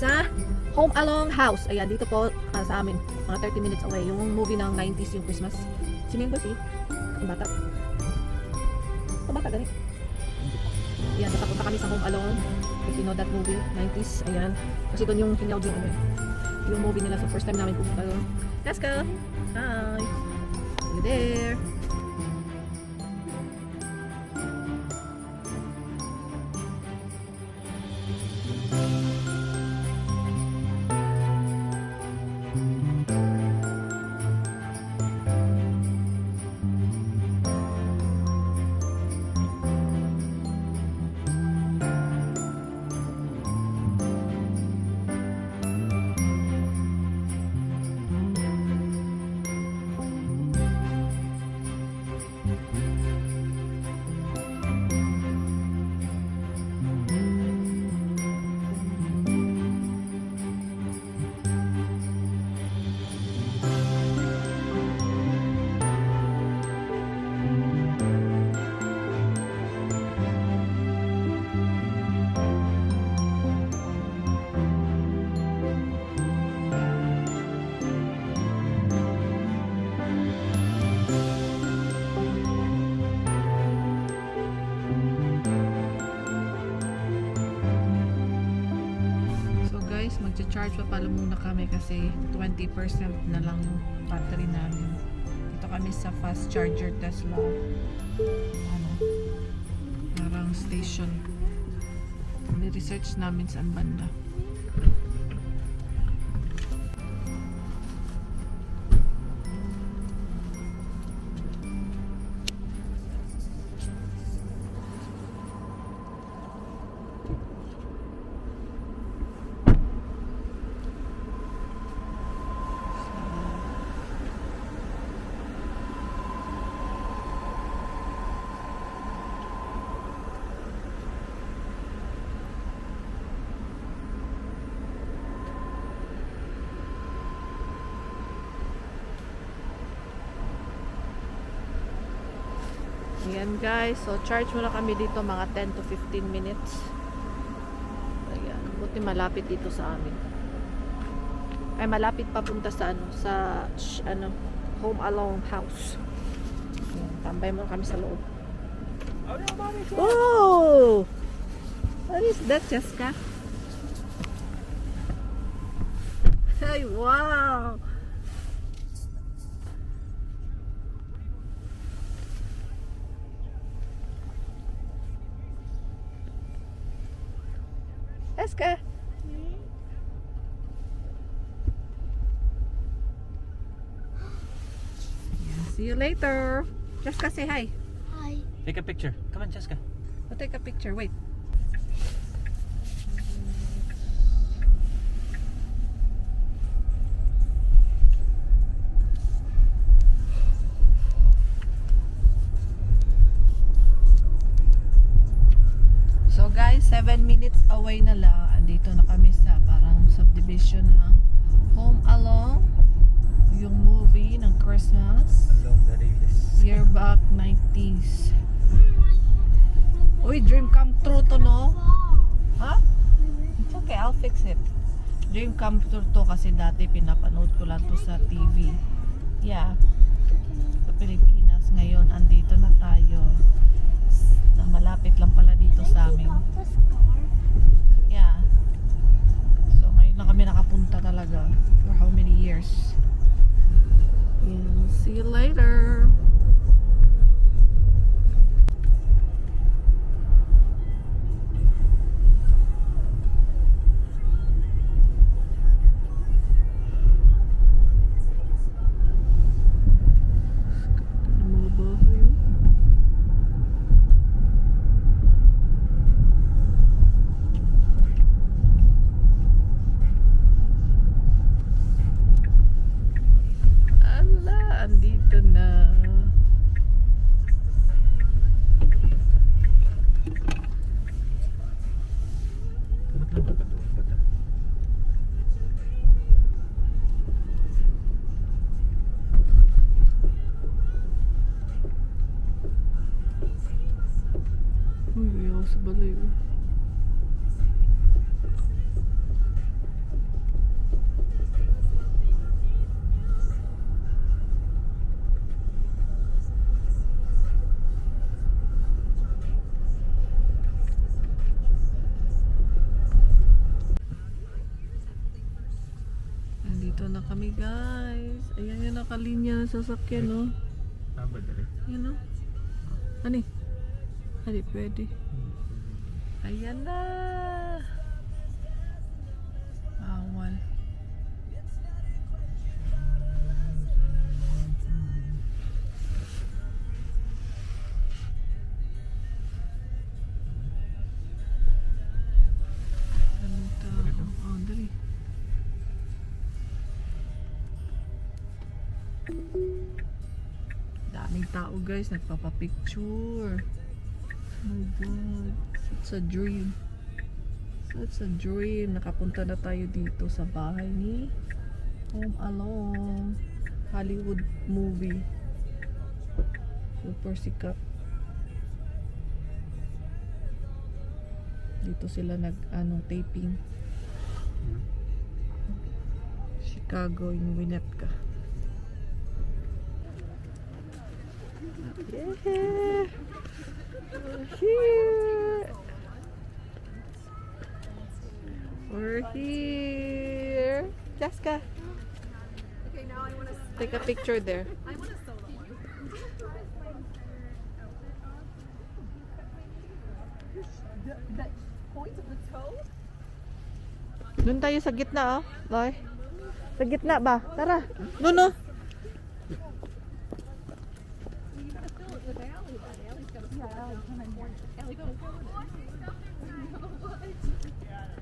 sa Home Alone House. Ayan, dito po sa amin. Mga 30 minutes away. Yung movie ng 90s, yung Christmas. Si Mingos eh. Ang bata. Ang bata ganit. Ayan, nakapunta kami sa Home Alone. If you know that movie, 90s. Ayan. Kasi doon yung hinyaw din. Yung movie nila. So first time namin pupunta doon. Let's go! Hi! See you there! Magcha-charge pa pala muna kami kasi 20% na lang yung battery namin. Dito kami sa fast charger Tesla. Parang station. May research namin saan banda. Ayan guys, so charge muna kami dito mga 10 to 15 minutes. Ayan, buti malapit dito sa amin. Ay malapit papunta sa Home Alone House. Ayan, tambay muna kami sa loob. Oh! What is that, Jessica? Ay, wow! Jessica. See you later. Jessica, say hi. Hi. Take a picture. Come on, Jessica. I'll take a picture. Wait. So guys, 7 minutes away na lang. Andito na kami sa parang subdivision ng Home Alone. Yung movie ng Christmas. Year back 90s. Uy, dream come true to, no? Huh? It's okay, I'll fix it. Dream come true to kasi dati pinapanood ko lang to sa TV. Yeah. Sa Pilipinas. Ngayon, andito na tayo. Malapit lang pala dito sa amin. Yeah. So ngayon na kami nakapunta talaga. For how many years? Yeah. See you later. Andito na. Dito na kami guys. Ayan yung nakalinya ng sasakyan, no? Tama dali. Ayan, no? Ani? Ani, pwede. Ayan na! Bawal. Anong tao? Oh, dali. Daming tao guys, nagpapapicture. Oh my god, it's a dream. It's a dream. Nakapunta na tayo dito sa bahay ni Home Alone. Hollywood movie. Super sikat. Dito sila taping. Chicago, yung Winnetka. Yeah. We're here. We're here. Jessica. Okay, now I want to. Take a picture there. I want to solo one. The point of the toe. Doon tayo sa gitna, oh. Boy. Sa gitna ba? Tara. Doon, oh. You gotta fill it with Allie. That Allie's gotta fill it. Allie, go.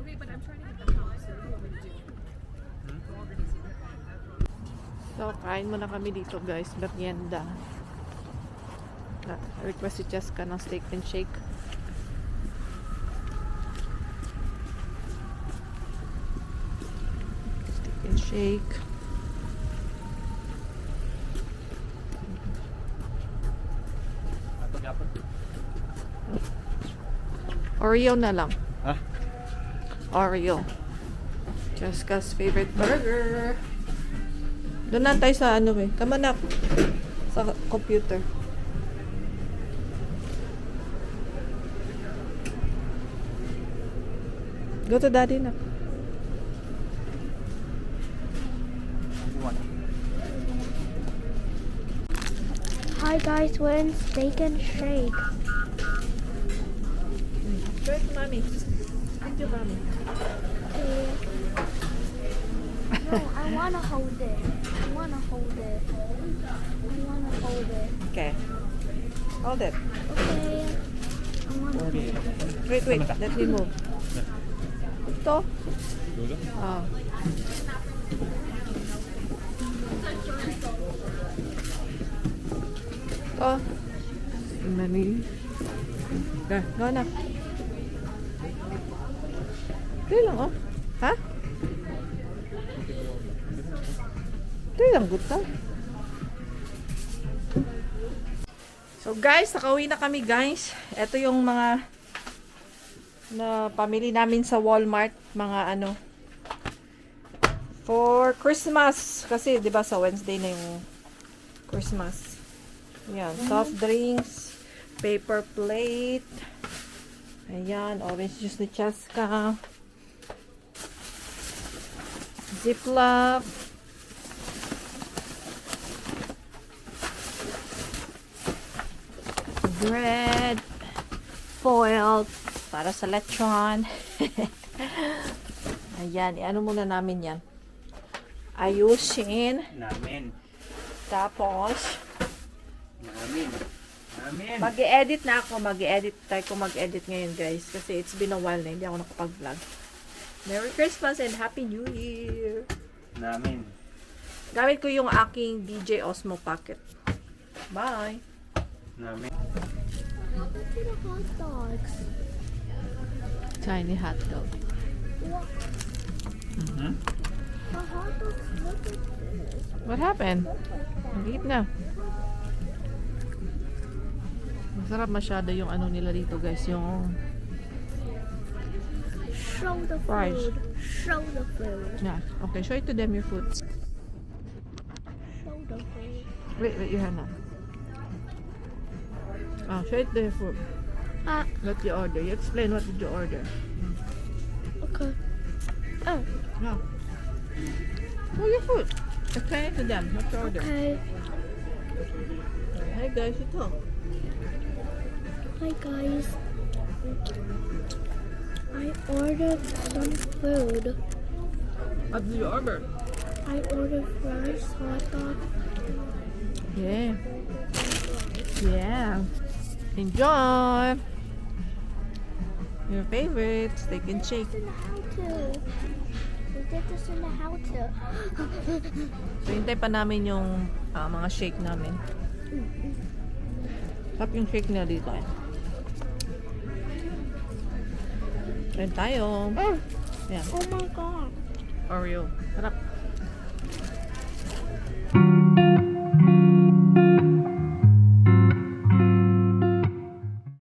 Okay, but I'm trying to get the top, so what do you want me to do? Go already see that. So, kain muna kami dito, guys. Merienda. Request si Jessica ng steak and shake. Steak and shake. Oreo na lang. Ha? Oreo. Jessica's favorite burger. Doon na tayo sa ano eh. Kamanak. Sa computer. Go to daddy na. Hi guys, we're in Steak and Shake. Where's mommy? Thank you, mommy. No, I wanna hold it. I wanna hold it. I wanna hold it. Okay. Hold it. Okay. I wanna hold it. Wait. Let me move. Ito? Dulo? Ah. Ito. Mami. Okay, go na. Dili lang, oh. Ha? Dili lang, good ta. So guys, nakauwi na kami guys. Ito yung mga na pamili namin sa Walmart, mga ano for Christmas kasi 'di ba sa Wednesday na yung Christmas. Yan, soft drinks, paper plate. Ayan, orange juice ni Cheska. Ziploc. Bread. Foil. Para sa lechon. Ayan, ano muna namin yan. Ayusin. Namin. Tapos, Namin. mag-e-edit na ako. Try ko mag-edit ngayon guys. Kasi it's been a while na hindi ako nakapag-vlog. Merry Christmas and Happy New Year! Namin. Gamit ko yung aking DJ Osmo Pocket. Bye! Namin. What happened to the hot dogs? Tiny hot dog. What? Mm-hmm. The hot dogs look like this. What happened? Look like that. Ang liit na. Masarap masyado yung ano nila dito guys. Yung Show the Fries. food. Show the food. yeah. Okay, show it to them your food. Show the food. Wait, you have na. Show it to your food. What you order. You explain what did you order. Okay. Oh. No. Oh, your food. Explain it to them. What's your order? Okay. Hey guys, ito. Hi guys. I ordered some food. What did you order? I ordered fries, hot dog. Yeah. Yeah. Enjoy. Your favorite steak and shake. In the how to. We did this in the how to. So, hintay pa namin yung mga shake namin. Sarap yung shake nila dito eh. Kain tayo. Oh, Yan. oh my god. Oreo. Sarap.